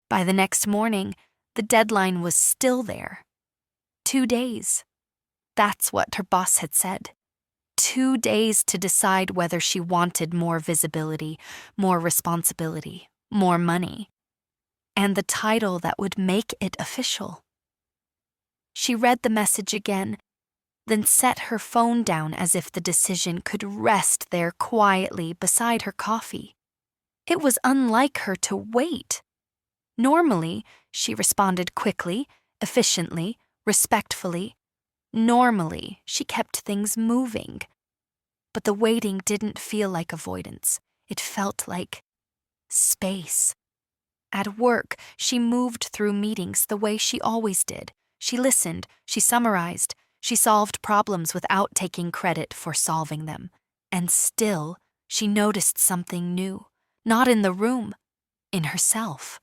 By the next morning, the deadline was still there. 2 days. That's what her boss had said. 2 days to decide whether she wanted more visibility, more responsibility, more money, and the title that would make it official. She read the message again, then set her phone down as if the decision could rest there quietly beside her coffee. It was unlike her to wait. Normally, she responded quickly, efficiently, respectfully. Normally, she kept things moving. But the waiting didn't feel like avoidance. It felt like space. At work, she moved through meetings the way she always did. She listened, she summarized, she solved problems without taking credit for solving them. And still, she noticed something new, not in the room, in herself.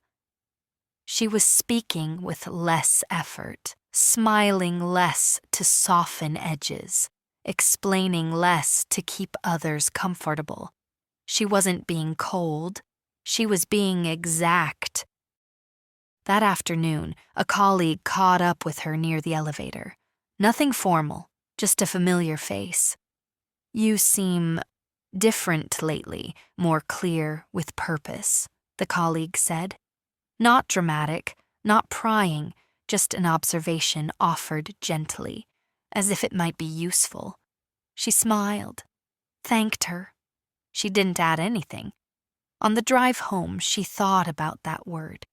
She was speaking with less effort, smiling less to soften edges, explaining less to keep others comfortable. She wasn't being cold, she was being exact. That afternoon, a colleague caught up with her near the elevator. Nothing formal, just a familiar face. "You seem different lately, more clear, with purpose," the colleague said. Not dramatic, not prying, just an observation offered gently, as if it might be useful. She smiled, thanked her. She didn't add anything. On the drive home, she thought about that word.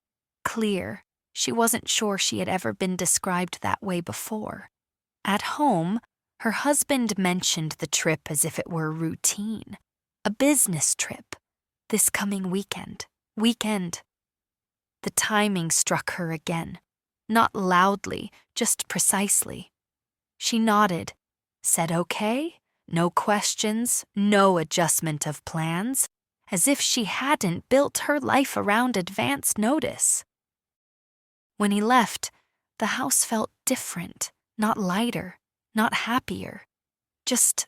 Clear. She wasn't sure she had ever been described that way before. At home, her husband mentioned the trip as if it were routine. A business trip. This coming weekend. The timing struck her again. Not loudly, just precisely. She nodded, said okay, no questions, no adjustment of plans, as if she hadn't built her life around advance notice. When he left, the house felt different, not lighter, not happier, just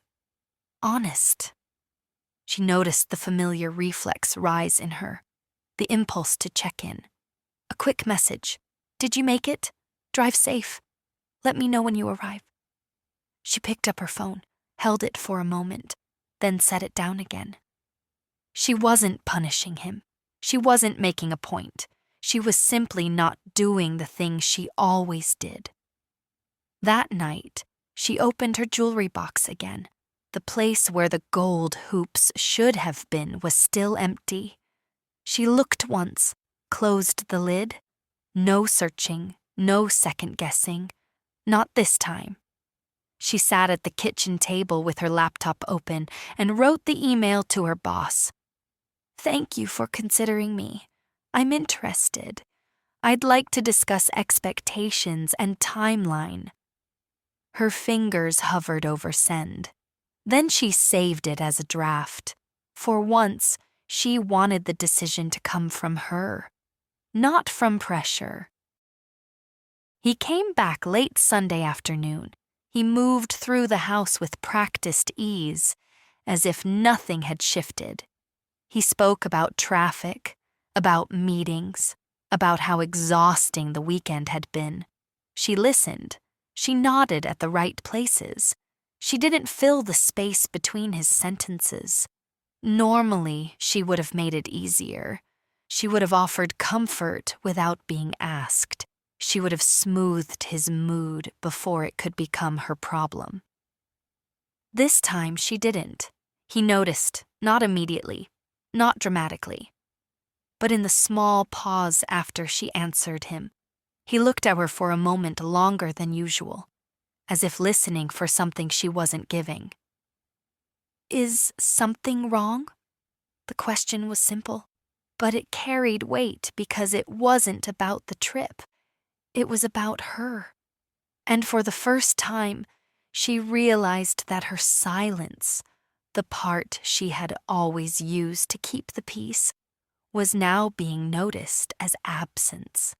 honest. She noticed the familiar reflex rise in her, the impulse to check in. A quick message. "Did you make it? Drive safe. Let me know when you arrive." She picked up her phone, held it for a moment, then set it down again. She wasn't punishing him. She wasn't making a point. She was simply not doing the thing she always did. That night, she opened her jewelry box again. The place where the gold hoops should have been was still empty. She looked once, closed the lid. No searching, no second-guessing. Not this time. She sat at the kitchen table with her laptop open and wrote the email to her boss. "Thank you for considering me. I'm interested. I'd like to discuss expectations and timeline." Her fingers hovered over send. Then she saved it as a draft. For once, she wanted the decision to come from her, not from pressure. He came back late Sunday afternoon. He moved through the house with practiced ease, as if nothing had shifted. He spoke about traffic, about meetings, about how exhausting the weekend had been. She listened. She nodded at the right places. She didn't fill the space between his sentences. Normally, she would have made it easier. She would have offered comfort without being asked. She would have smoothed his mood before it could become her problem. This time she didn't. He noticed, not immediately, not dramatically. But in the small pause after she answered him, he looked at her for a moment longer than usual, as if listening for something she wasn't giving. "Is something wrong?" The question was simple, but it carried weight because it wasn't about the trip. It was about her. And for the first time, she realized that her silence, the part she had always used to keep the peace, was now being noticed as absence.